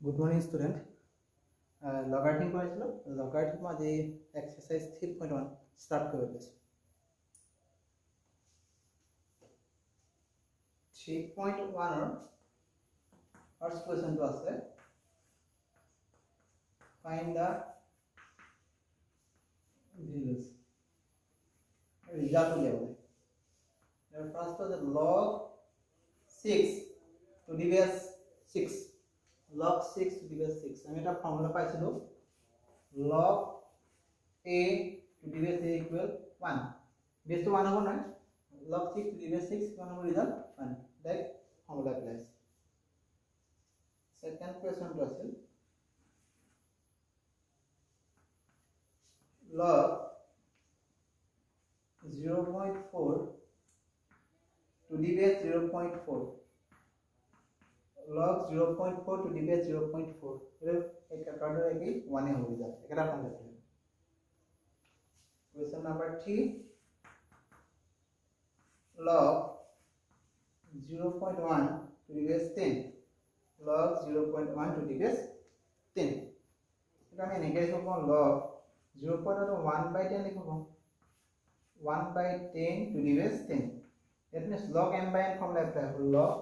Good morning, student. Logarithm पढ़ाइছিলো logarithm আজি exercise 3.1 start কৰিব লৈছো 3.1 ৰ first question টো আছে find the values result উলিয়াবলৈ first is log 6 to the base 6 log 6 to the base 6 আমি এটা ফর্মুলা পাইছিলো log a to the base a equal 1 base to 1 হবে না log 6 to the base 6 কোন হবে result 1 that formula applies second question to আছে log 0.4 to the base 0.4 log 0.4 to the base 0.4 एक counter है कि 1 है हो जाता है एकरा फॉर्म लेते हैं question number 3 log 0.1 to the base 10 log 0.1 to the base 10 এটা আমি এনেকে লিখব log 0.1 by 10 লিখব 1 by 10 to the base 10 that means log m by n formula apply हो log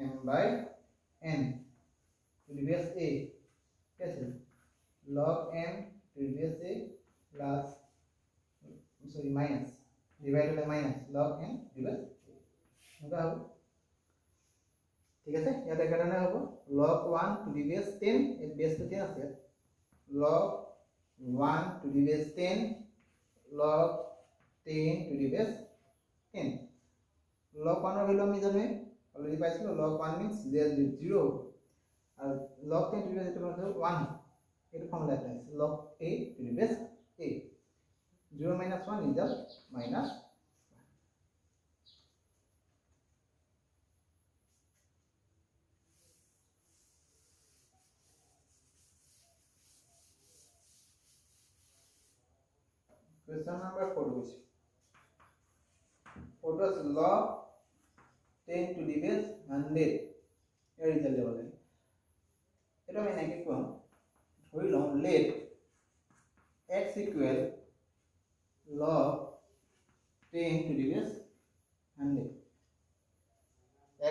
m by n to the base a कैसे log m to the base a plus minus divided by minus log n to the base होगा हो ठीक है याद करना होगा log 1 to the base 10 एक base तो 10 আছে log 1 to the base 10 log 10 to the base 10 log 1 ৰ ভ্যালু আমি জানো already পাইছিলো log 1 means there is 0 और log 10 to the base 1 এটা formula apply log a to the base a 0 minus 1 result minus 1 question number 4 which what was log 10 to the base 100 এর result দেব লাগে এটা আমি নাকি কোন ধরিলাম let x equal log 10 to the base 100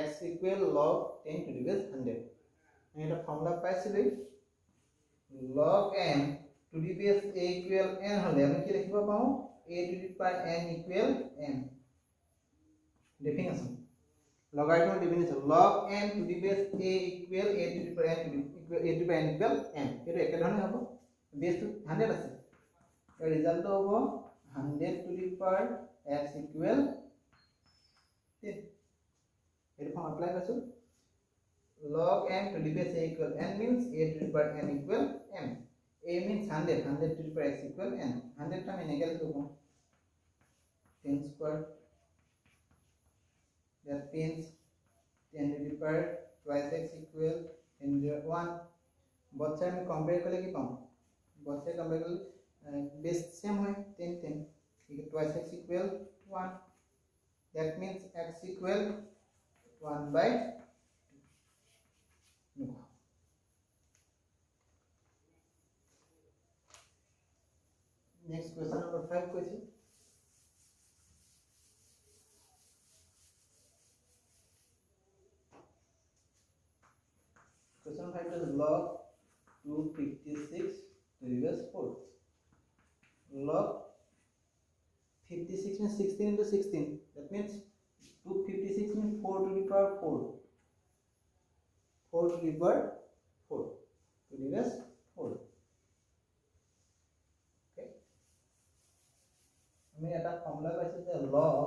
x equal log 10 to the base 100 আমি এটা formula পাইছিলো log m to the base a equal n হলে আমি কি লিখিব পাও a to the power n equal n definition logarithm definition log n to the base a equal a to the power n to the equal a to the power n equal n এটা এক ধরনের হবে base two 100 আছে এর result হবে 100 to the power x equal 10 এর form apply করছো log n to the base a equal n means a to the power n equal n a means 100 100 to the power x equal n 100 টা আমি negative করব 10 square that means 10 to the power twice x equal 10 1 both side में compare करले की पाऊं both side compare करले base same है 10 10 ठीक है twice x equal 1 that means x equal 1 by 2 next question number 5 question question 5 is log 256 to the base 4 log 56 means 16 into 16 that means 256 means 4 to the power 4 4 to the power 4 to the base 4 okay আমি এটা formula পাইছো যে log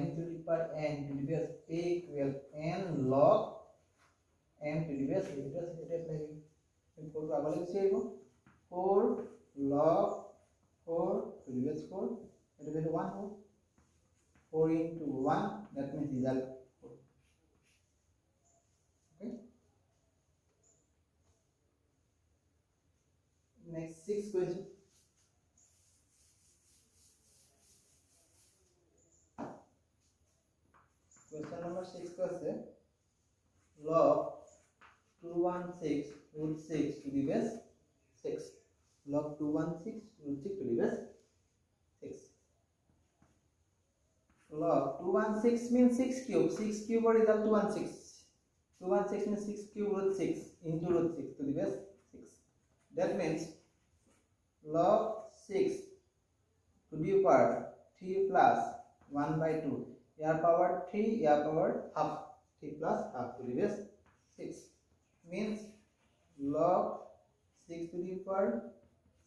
m to the power n to the base a equal n log m to the base এটা apply করি 4 টো আগে লিখছি আইবো 4 log 4 to the base 4 এটা ভ্যালু 1 হবে 4 into 1 that means result 4 okay next 6 question question number 6 আছে log 216 root 6 to the base 6. Log 216 root 6 to the base 6. Log 216 means 6 cube. 6 cube or result 216. 216 means 6 cube root 6 into root 6 to the base 6. That means log 6 to the power 3 plus 1 by 2. Here power 3, here power half. 3 plus half to the base 6 means log 6 to the power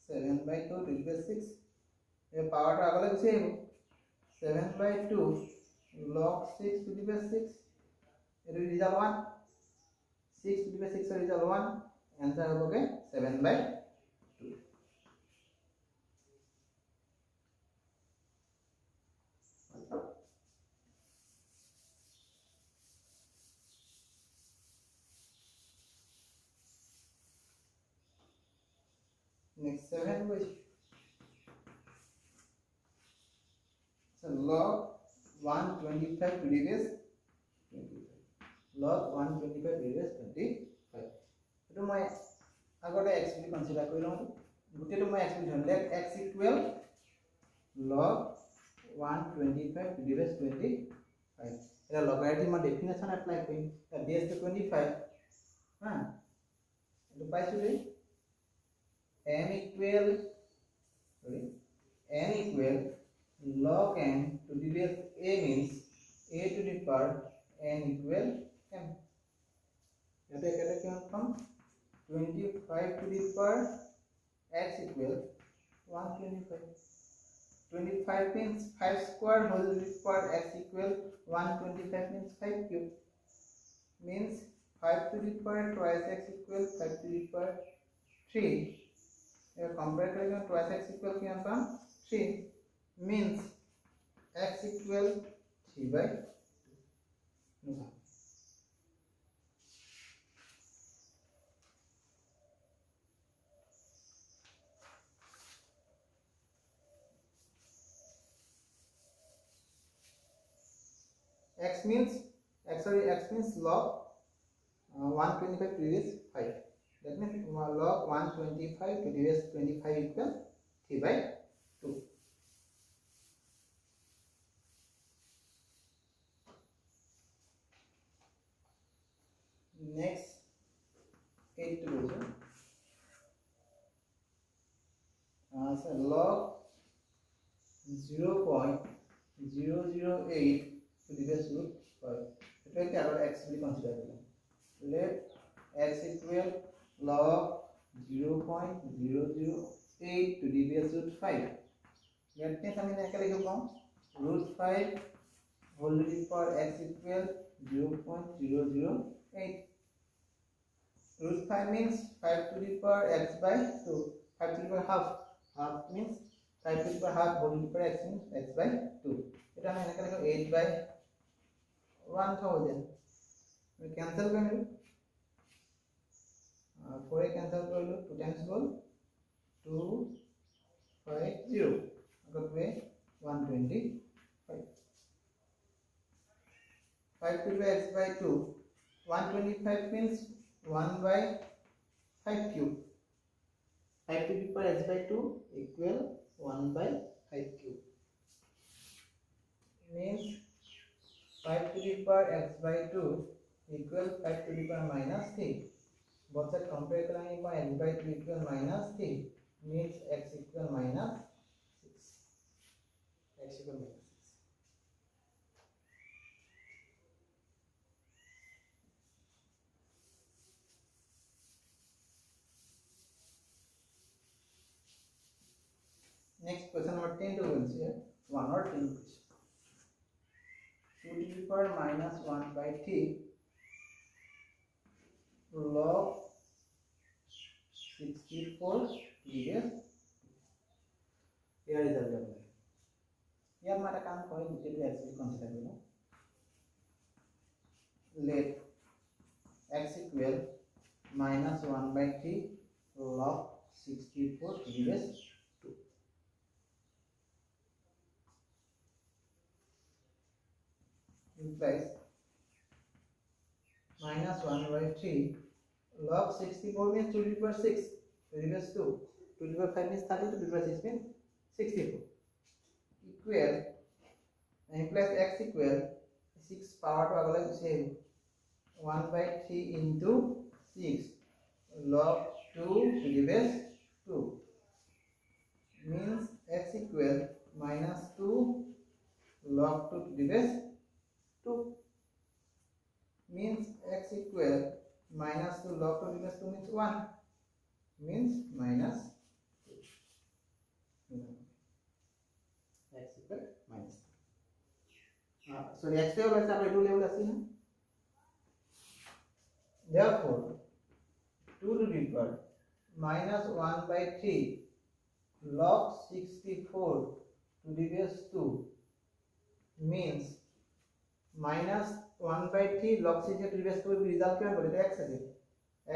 7 by 2 to the base 6. Here power to agale guchi aibo 7 by 2 log 6 to the base 6. It will result 1. 6 to the base 6 result 1. Answer hobo ke 7 by 2. Next 7 question. So log 125 to the base 25. Log 125 to the base 25. So my agora x will consider koilo gote to my x will dhon let x equal log 125 to the base 25. Eta logarithm definition apply koim. The base to 25. Ha. Etu paisu de n equal log n to the base a means a to the power n equal m. Yate ekata kiman pam 25 to the power x equal 125. 25 means 5 square whole to the power x equal 125 means 5 cube means 5 to the power twice x equal 5 to the power 3. Compare करेंगे twice x equal कितना palm 3 means x equal 3 by 2. X means log 125 to the base 5. That means log 125 to the base 25 equal 3 by 2. Next 8 to question. So log 0.008 to the base root 5. It will carry x will consider. Let x equal log 0.008 to the base root 5. That means हम इन्हें क्या लिखेंगे? Root 5 whole to the power x equal 0.008. Root 5 means 5 to the power x by 2. 5 to the power half. Half means 5 to the power half whole to the power x means x by 2. इतना हम इन्हें क्या लिखेंगे? 8 by 1000. We cancel करेंगे. 4 cancel कर लो 2 times बोल 250 got way 125 5 to the x by 2 125 means 1 by 5 cube 5 to the power x by 2 equal 1 by 5 cube means 5 to the power x by 2 equal 5 to the power minus 3. Both sides compare करेंगे पर x by 2 equal minus 3 means x equal minus 6. X equal minus 6. Next question number 10 to here 1 or 10 question. 2 to the power minus 1 by 3 log 64 to the base. Here is the result. Here हमारा काम कोई नीचे भी x consider करो. Let x equal minus 1 by 3 log 64 to the base 2. Implies minus 1 by 3 log 64 means 2 to the power 6 to the base 2. 2 to the power 5 means 30, to the power 6 means 64. Equal, implies x equal 6 power to agala same 1 by 3 into 6 log 2 to the base 2 means x equal minus 2 log 2 to the base 2 means x equal minus 2 log 2 to the base 2 means 1 means minus 2. X equal minus 2. Sorry, x level is our 2 level is na. Therefore 2 to the power minus 1 by 3 log 64 to the base 2 means minus 1 by 3 log 64 to the base 2 result क्या बोले तो x है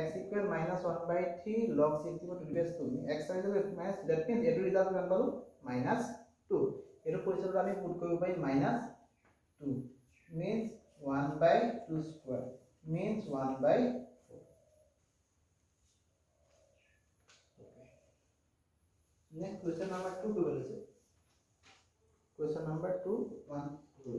x equal minus 1 by 3 log 64 to the base 2 x is minus that means ये result क्या बोलो minus 2 ये position আমি put করব by minus 2 means 1 by 2 square means 1 by 4. Okay. Next question number 2 to बोले question number 2 1 to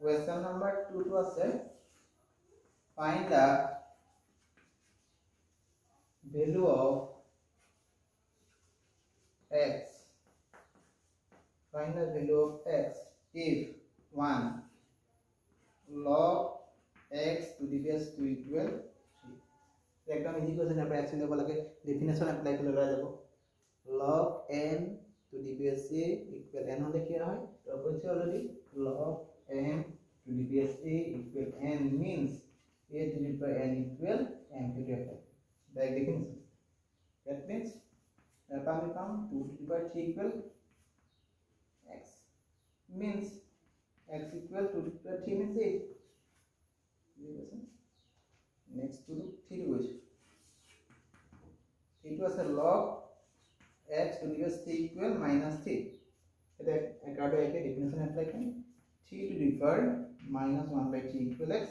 question number 2 to say find the value of x. Find the value of x if 1 log x to the base 2 equal 3. एकदम easy question है action level के definition apply कर लगा जाबो log n to the base a equal n होले क्या है तो कुछ already log n to the base a equal n means a to the power n equal n to the power by definition. That means come 2 to the power 3 equal x means x equal to the power 3 means 8. Next to 3 goes it was a log x to the base 3 equal minus 3. That according to definition apply can 3 to the power minus 1 by 3 equal x.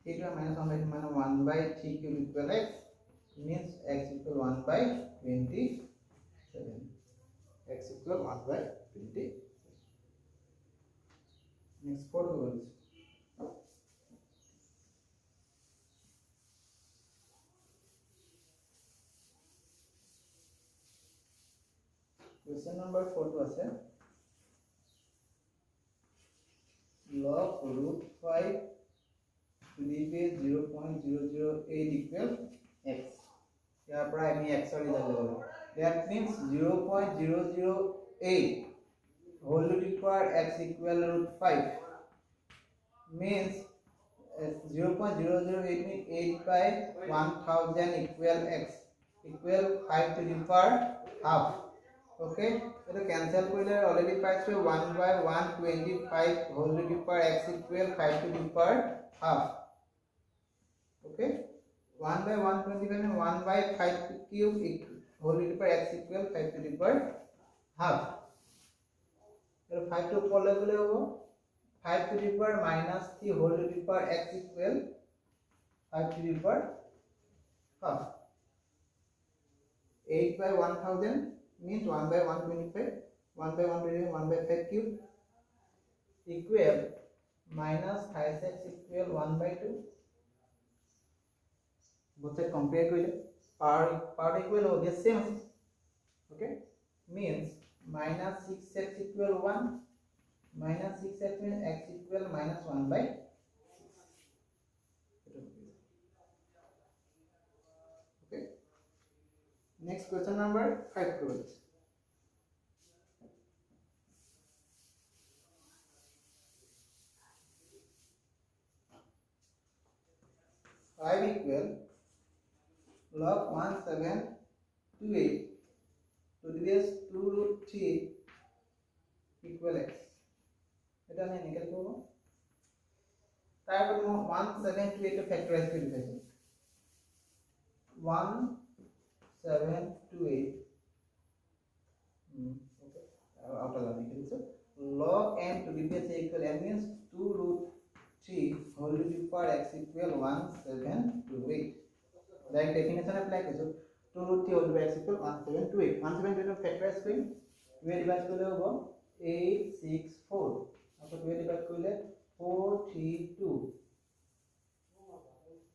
3 to the minus 1 by 3 minus 1 by 3 cube equal x means x equal 1 by 27. X equal 1 by 27. Next 4 goes. Question number 4 to us log root 5 to the base 0.008 equal x. यहाँ पर हमें x और इधर लगाओ. That means 0.008 whole to the power x equal root 5 means 0.008 means 8 by 1000 equal x equal 5 to the power half. Okay, so cancel करें already price 1 by 125 whole to the power x equal 5 to the power half. Okay, 1 by 125 में 1 by 5 cube whole to the power x equal 5 to the power half. तो 5 to ऊपर level होगा 5 to the power minus 3 whole to the power x equal 5 to the power half. 8 by 1000 means 1 by 125 1 by 125 1 by 5 cube equal minus 5x equal 1 by 2. both side compare करें power equal हो गया same. Okay, means minus 6x equal 1 minus 6x means x equal minus 1 by 6. Okay, next question number 5 goes. Five equal log 1728 to the base 2 root 3 equal x. এটা আমি নিকাল করব তারপর 1728 কে factorise করে দিতেছি 1728 okay, outer line. So log m to the base a equal m means 2 root 3 whole to the power x equal 1728. Like definition apply करो 2 root 3 whole to the power x equal 1728. 1728 factorize करें 2 divide कर ले होगा 864. आपको 2 divide कर ले 432.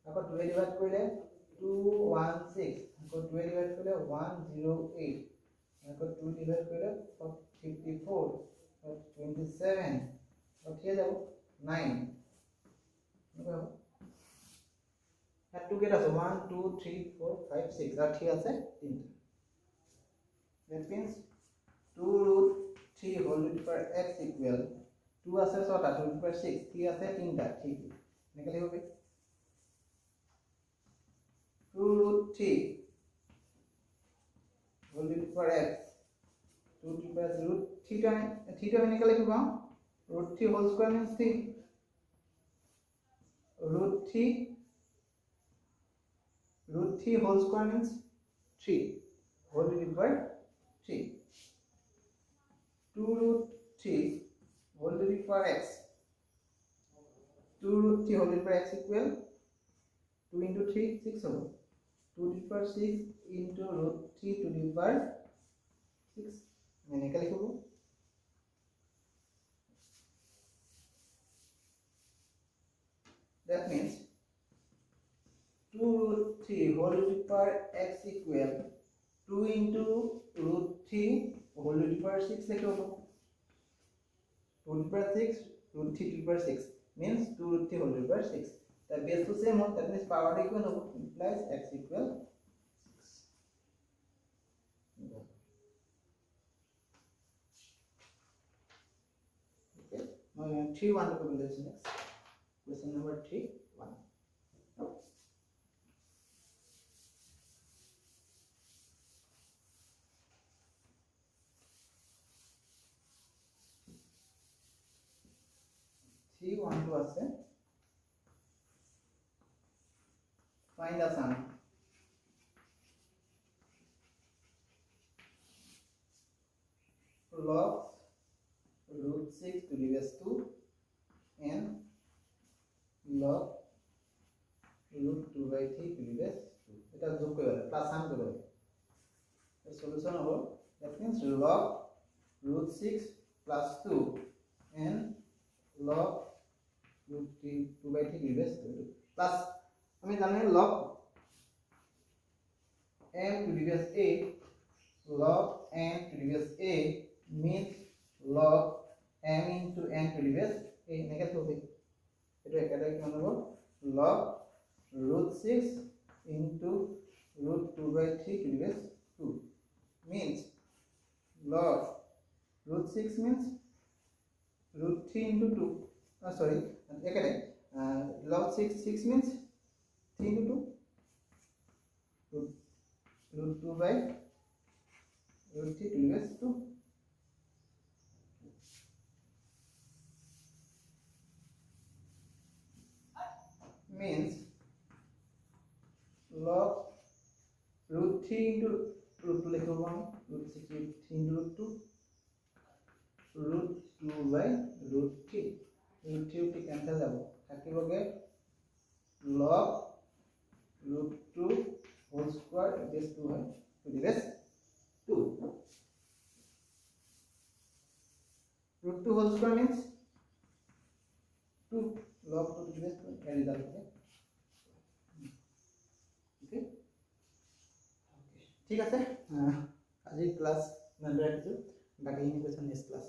आपको 2 divide कर ले 216. आपको 2 divide कर ले 108. आपको 2 divide कर ले 54. 27. और ठीक है 9. Had to get us 1, 2, 3, 4, 5, 6. That here is 3. That means 2 root 3 whole to the power x equal 2 as a sort of 2 to the power 6. 3 as a 3 that. निकले हो गए 2 root 3 whole to the power x 2 to the power root theta में निकले क्यों root 3 whole square means 3 root 3 whole square means 3 whole to the power 3 2 root 3 whole to the power x 2 root 3 whole to the power x equal 2 into 3 6 होगा 2 to the power 6 into root 3 to the power 6 मैंने क्या लिखूँगा that means 2 root 3 whole to the power x equal 2 into root 3 whole to the power 6 लिखे होगा 2 to the power 6 root 3 to the power 6 means 2 root 3 whole to the power 6. The base to same one, that means power equal होगा implies x equal 6. Okay. Now we have 3 1 to next. Question number 3 1. One to us find the sum log root 6 to the base 2 and log root 2 by 3 to the base 2. It is जोड़ करेगा plus sum करेगा. The solution होगा that means log root 6 plus 2 and log root 2 by 3 to the base 2 plus हमें जानना है log m to the base a log m to the base a means log m into n to the base a negative हो गई इधर क्या है क्या होगा log root 6 into root 2 by 3 to the base 2 means log root 6 means root 3 into 2 sorry log 6 means 3 into 2 root 2 by root 3 to the base 2 means log root 3 into root 2 लिखो root 6 3 into root 2 root 2 by root 3 root 3 cancel जाबो थाकी बगे log root 2 whole square base 2 है to the base 2 root 2 whole square means 2 log 2 to the base 2 है result है okay ठीक আছে আজি क्लास नंबर 2 बाकी इन क्वेश्चन नेक्स्ट क्लास